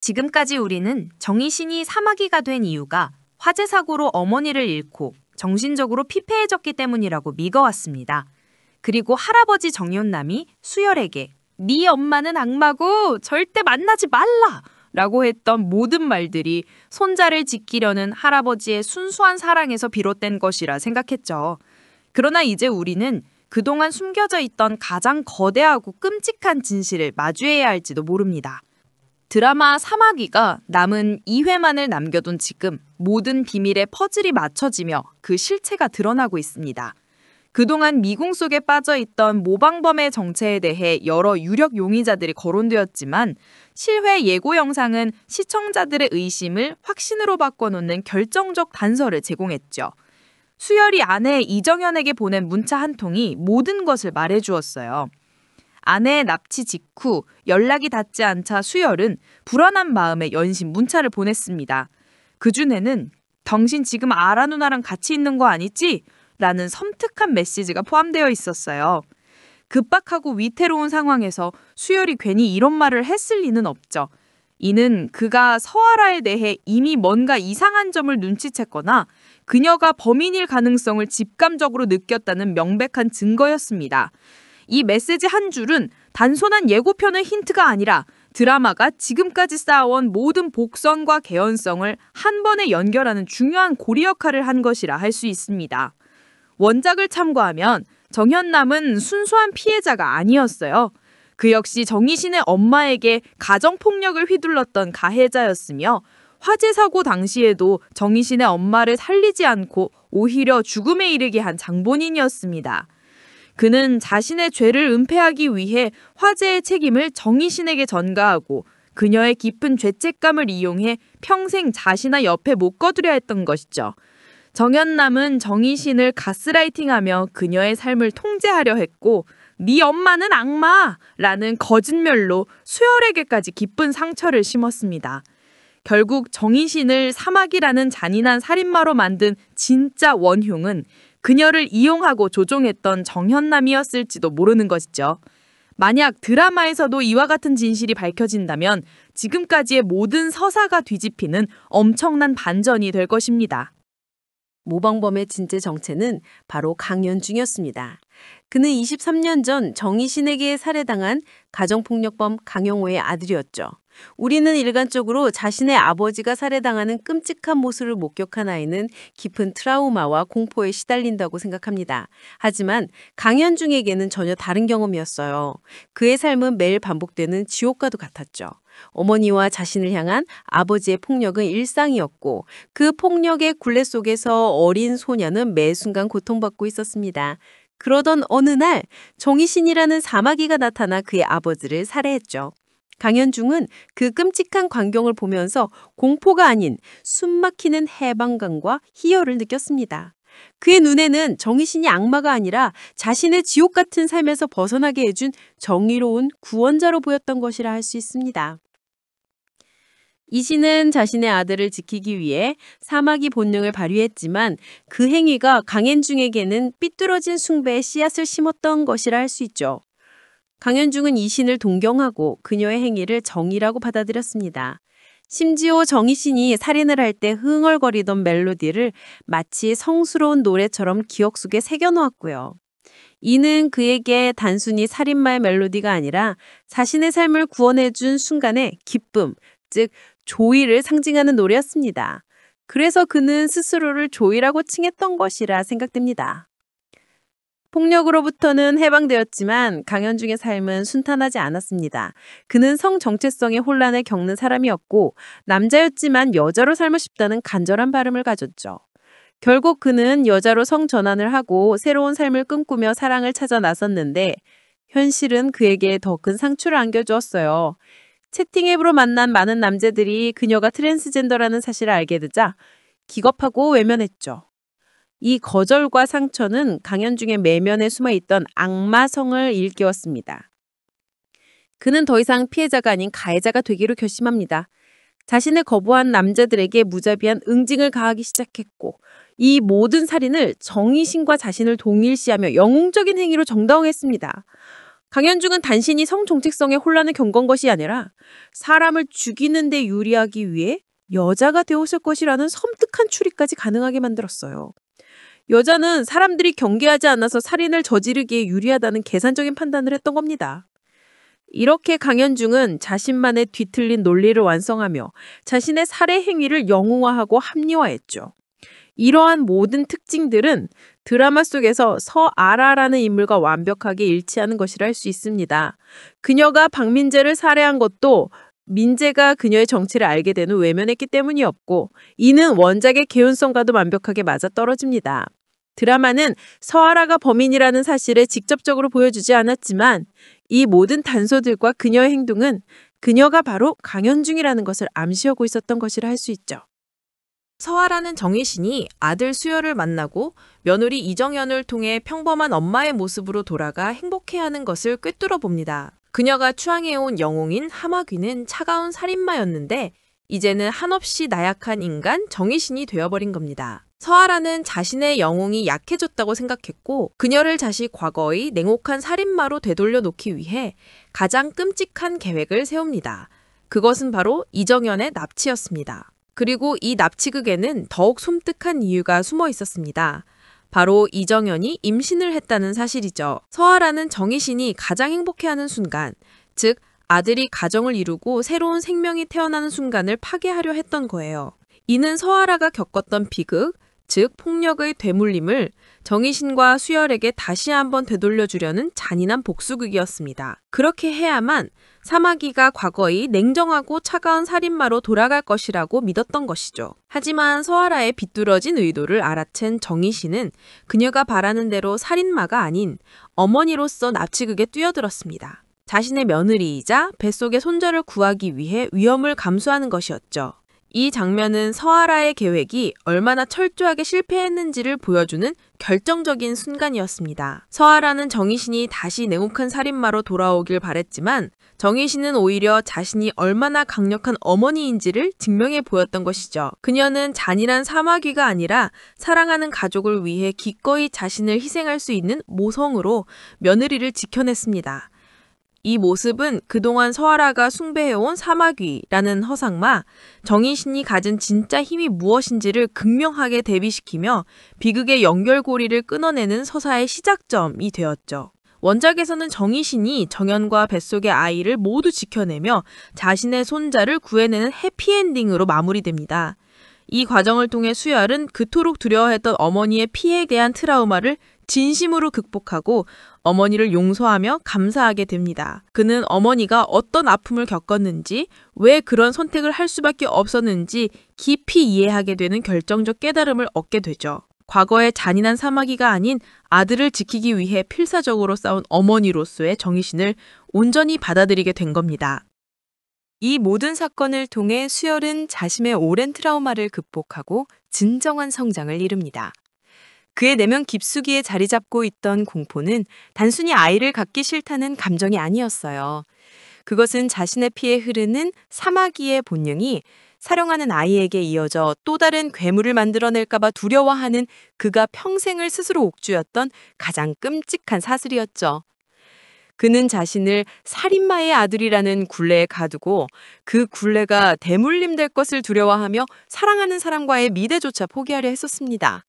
지금까지 우리는 정의신이 사마귀가 된 이유가 화재 사고로 어머니를 잃고 정신적으로 피폐해졌기 때문이라고 믿어왔습니다. 그리고 할아버지 정연남이 수열에게 네 엄마는 악마고 절대 만나지 말라! 라고 했던 모든 말들이 손자를 지키려는 할아버지의 순수한 사랑에서 비롯된 것이라 생각했죠. 그러나 이제 우리는 그동안 숨겨져 있던 가장 거대하고 끔찍한 진실을 마주해야 할지도 모릅니다. 드라마 사마귀가 남은 2회만을 남겨둔 지금 모든 비밀의 퍼즐이 맞춰지며 그 실체가 드러나고 있습니다. 그동안 미궁 속에 빠져있던 모방범의 정체에 대해 여러 유력 용의자들이 거론되었지만 실회 예고 영상은 시청자들의 의심을 확신으로 바꿔놓는 결정적 단서를 제공했죠. 수열이 아내 이정현에게 보낸 문자 한 통이 모든 것을 말해주었어요. 아내의 납치 직후 연락이 닿지 않자 수열은 불안한 마음에 연신 문자를 보냈습니다. 그중에는 당신 지금 아라 누나랑 같이 있는 거 아니지? 라는 섬뜩한 메시지가 포함되어 있었어요. 급박하고 위태로운 상황에서 수열이 괜히 이런 말을 했을 리는 없죠. 이는 그가 서아라에 대해 이미 뭔가 이상한 점을 눈치챘거나 그녀가 범인일 가능성을 직감적으로 느꼈다는 명백한 증거였습니다. 이 메시지 한 줄은 단순한 예고편의 힌트가 아니라 드라마가 지금까지 쌓아온 모든 복선과 개연성을 한 번에 연결하는 중요한 고리 역할을 한 것이라 할 수 있습니다. 원작을 참고하면 정현남은 순수한 피해자가 아니었어요. 그 역시 정희신의 엄마에게 가정폭력을 휘둘렀던 가해자였으며 화재 사고 당시에도 정희신의 엄마를 살리지 않고 오히려 죽음에 이르게 한 장본인이었습니다. 그는 자신의 죄를 은폐하기 위해 화재의 책임을 정희신에게 전가하고 그녀의 깊은 죄책감을 이용해 평생 자신의 옆에 못 거두려 했던 것이죠. 정현남은 정희신을 가스라이팅하며 그녀의 삶을 통제하려 했고 네 엄마는 악마라는 거짓말로 수열에게까지 깊은 상처를 심었습니다. 결국 정희신을 사마귀라는 잔인한 살인마로 만든 진짜 원흉은 그녀를 이용하고 조종했던 정현남이었을지도 모르는 것이죠. 만약 드라마에서도 이와 같은 진실이 밝혀진다면 지금까지의 모든 서사가 뒤집히는 엄청난 반전이 될 것입니다. 모방범의 진짜 정체는 바로 강연중이었습니다. 그는 23년 전 정희신에게 살해당한 가정폭력범 강영호의 아들이었죠. 우리는 일관적으로 자신의 아버지가 살해당하는 끔찍한 모습을 목격한 아이는 깊은 트라우마와 공포에 시달린다고 생각합니다. 하지만 강현중에게는 전혀 다른 경험이었어요. 그의 삶은 매일 반복되는 지옥과도 같았죠. 어머니와 자신을 향한 아버지의 폭력은 일상이었고 그 폭력의 굴레 속에서 어린 소녀는 매 순간 고통받고 있었습니다. 그러던 어느 날 정희신이라는 사마귀가 나타나 그의 아버지를 살해했죠. 강현중은 그 끔찍한 광경을 보면서 공포가 아닌 숨막히는 해방감과 희열을 느꼈습니다. 그의 눈에는 정희신이 악마가 아니라 자신의 지옥 같은 삶에서 벗어나게 해준 정의로운 구원자로 보였던 것이라 할 수 있습니다. 이신은 자신의 아들을 지키기 위해 사마귀 본능을 발휘했지만 그 행위가 강현중에게는 삐뚤어진 숭배의 씨앗을 심었던 것이라 할 수 있죠. 강현중은 이신을 동경하고 그녀의 행위를 정의라고 받아들였습니다. 심지어 정희신이 살인을 할 때 흥얼거리던 멜로디를 마치 성스러운 노래처럼 기억 속에 새겨놓았고요. 이는 그에게 단순히 살인마의 멜로디가 아니라 자신의 삶을 구원해준 순간의 기쁨, 즉 조의를 상징하는 노래였습니다. 그래서 그는 스스로를 조이라고 칭했던 것이라 생각됩니다. 폭력으로부터는 해방되었지만 강현중의 삶은 순탄하지 않았습니다. 그는 성 정체성의 혼란을 겪는 사람이었고 남자였지만 여자로 살고 싶다는 간절한 바람을 가졌죠. 결국 그는 여자로 성 전환을 하고 새로운 삶을 꿈꾸며 사랑을 찾아 나섰는데 현실은 그에게 더 큰 상처를 안겨주었어요. 채팅 앱으로 만난 많은 남자들이 그녀가 트랜스젠더라는 사실을 알게 되자 기겁하고 외면했죠. 이 거절과 상처는 강현중의 내면에 숨어있던 악마성을 일깨웠습니다. 그는 더 이상 피해자가 아닌 가해자가 되기로 결심합니다. 자신을 거부한 남자들에게 무자비한 응징을 가하기 시작했고 이 모든 살인을 정의신과 자신을 동일시하며 영웅적인 행위로 정당화했습니다. 강현중은 단신이 성정체성에 혼란을 겪은 것이 아니라 사람을 죽이는 데 유리하기 위해 여자가 되었을 것이라는 섬뜩한 추리까지 가능하게 만들었어요. 여자는 사람들이 경계하지 않아서 살인을 저지르기에 유리하다는 계산적인 판단을 했던 겁니다. 이렇게 강현중은 자신만의 뒤틀린 논리를 완성하며 자신의 살해 행위를 영웅화하고 합리화했죠. 이러한 모든 특징들은 드라마 속에서 서아라라는 인물과 완벽하게 일치하는 것이라 할 수 있습니다. 그녀가 박민재를 살해한 것도 민재가 그녀의 정체를 알게 된 후 외면했기 때문이었고, 이는 원작의 개연성과도 완벽하게 맞아떨어집니다. 드라마는 서아라가 범인이라는 사실을 직접적으로 보여주지 않았지만 이 모든 단서들과 그녀의 행동은 그녀가 바로 강현중이라는 것을 암시하고 있었던 것이라 할 수 있죠. 서아라는 정희신이 아들 수열을 만나고 며느리 이정연을 통해 평범한 엄마의 모습으로 돌아가 행복해하는 것을 꿰뚫어 봅니다. 그녀가 추앙해온 영웅인 하마귀는 차가운 살인마였는데 이제는 한없이 나약한 인간 정희신이 되어버린 겁니다. 서아라는 자신의 영웅이 약해졌다고 생각했고 그녀를 다시 과거의 냉혹한 살인마로 되돌려 놓기 위해 가장 끔찍한 계획을 세웁니다. 그것은 바로 이정연의 납치였습니다. 그리고 이 납치극에는 더욱 섬뜩한 이유가 숨어 있었습니다. 바로 이정연이 임신을 했다는 사실이죠. 서아라는 정희신이 가장 행복해하는 순간, 즉 아들이 가정을 이루고 새로운 생명이 태어나는 순간을 파괴하려 했던 거예요. 이는 서아라가 겪었던 비극, 즉 폭력의 되물림을 정희신과 수열에게 다시 한번 되돌려주려는 잔인한 복수극이었습니다. 그렇게 해야만 사마귀가 과거의 냉정하고 차가운 살인마로 돌아갈 것이라고 믿었던 것이죠. 하지만 서아라의 비뚤어진 의도를 알아챈 정희신은 그녀가 바라는 대로 살인마가 아닌 어머니로서 납치극에 뛰어들었습니다. 자신의 며느리이자 뱃속의 손자를 구하기 위해 위험을 감수하는 것이었죠. 이 장면은 서아라의 계획이 얼마나 철저하게 실패했는지를 보여주는 결정적인 순간이었습니다. 서아라는 정희신이 다시 냉혹한 살인마로 돌아오길 바랬지만 정희신은 오히려 자신이 얼마나 강력한 어머니인지를 증명해 보였던 것이죠. 그녀는 잔인한 사마귀가 아니라 사랑하는 가족을 위해 기꺼이 자신을 희생할 수 있는 모성으로 며느리를 지켜냈습니다. 이 모습은 그동안 서아라가 숭배해온 사마귀라는 허상마, 정희신이 가진 진짜 힘이 무엇인지를 극명하게 대비시키며 비극의 연결고리를 끊어내는 서사의 시작점이 되었죠. 원작에서는 정희신이 정연과 뱃속의 아이를 모두 지켜내며 자신의 손자를 구해내는 해피엔딩으로 마무리됩니다. 이 과정을 통해 수열은 그토록 두려워했던 어머니의 피해에 대한 트라우마를 진심으로 극복하고 어머니를 용서하며 감사하게 됩니다. 그는 어머니가 어떤 아픔을 겪었는지, 왜 그런 선택을 할 수밖에 없었는지 깊이 이해하게 되는 결정적 깨달음을 얻게 되죠. 과거의 잔인한 사마귀가 아닌 아들을 지키기 위해 필사적으로 싸운 어머니로서의 정희신을 온전히 받아들이게 된 겁니다. 이 모든 사건을 통해 수열은 자신의 오랜 트라우마를 극복하고 진정한 성장을 이룹니다. 그의 내면 깊숙이에 자리 잡고 있던 공포는 단순히 아이를 갖기 싫다는 감정이 아니었어요. 그것은 자신의 피에 흐르는 사마귀의 본능이 사령하는 아이에게 이어져 또 다른 괴물을 만들어낼까봐 두려워하는 그가 평생을 스스로 옥죄였던 가장 끔찍한 사슬이었죠. 그는 자신을 살인마의 아들이라는 굴레에 가두고 그 굴레가 대물림될 것을 두려워하며 사랑하는 사람과의 미래조차 포기하려 했었습니다.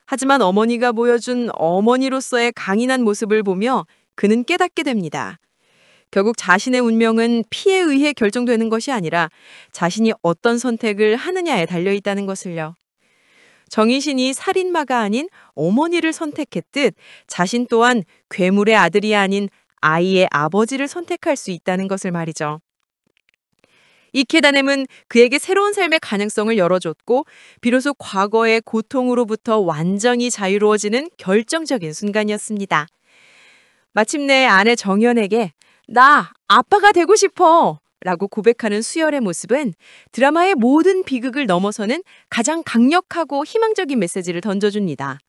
하지만 어머니가 보여준 어머니로서의 강인한 모습을 보며 그는 깨닫게 됩니다. 결국 자신의 운명은 피에 의해 결정되는 것이 아니라 자신이 어떤 선택을 하느냐에 달려있다는 것을요. 정희신이 살인마가 아닌 어머니를 선택했듯 자신 또한 괴물의 아들이 아닌 아이의 아버지를 선택할 수 있다는 것을 말이죠. 이 캐다넴은 그에게 새로운 삶의 가능성을 열어줬고 비로소 과거의 고통으로부터 완전히 자유로워지는 결정적인 순간이었습니다. 마침내 아내 정연에게 나 아빠가 되고 싶어! 라고 고백하는 수열의 모습은 드라마의 모든 비극을 넘어서는 가장 강력하고 희망적인 메시지를 던져줍니다.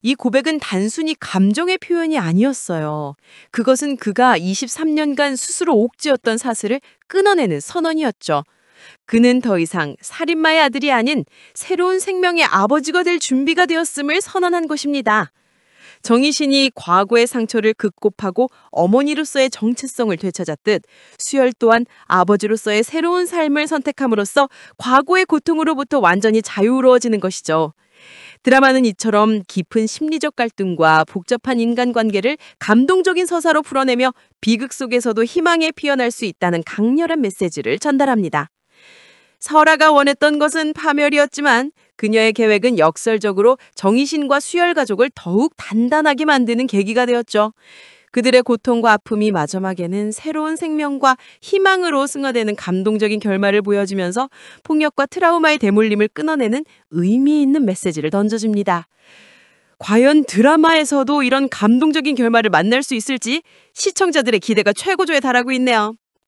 이 고백은 단순히 감정의 표현이 아니었어요. 그것은 그가 23년간 스스로 옥죄었던 사슬을 끊어내는 선언이었죠. 그는 더 이상 살인마의 아들이 아닌 새로운 생명의 아버지가 될 준비가 되었음을 선언한 것입니다. 정희신이 과거의 상처를 극복하고 어머니로서의 정체성을 되찾았듯 수열 또한 아버지로서의 새로운 삶을 선택함으로써 과거의 고통으로부터 완전히 자유로워지는 것이죠. 드라마는 이처럼 깊은 심리적 갈등과 복잡한 인간관계를 감동적인 서사로 풀어내며 비극 속에서도 희망에 피어날 수 있다는 강렬한 메시지를 전달합니다. 설아가 원했던 것은 파멸이었지만 그녀의 계획은 역설적으로 정희신과 수열 가족을 더욱 단단하게 만드는 계기가 되었죠. 그들의 고통과 아픔이 마지막에는 새로운 생명과 희망으로 승화되는 감동적인 결말을 보여주면서 폭력과 트라우마의 대물림을 끊어내는 의미 있는 메시지를 던져줍니다. 과연 드라마에서도 이런 감동적인 결말을 만날 수 있을지 시청자들의 기대가 최고조에 달하고 있네요.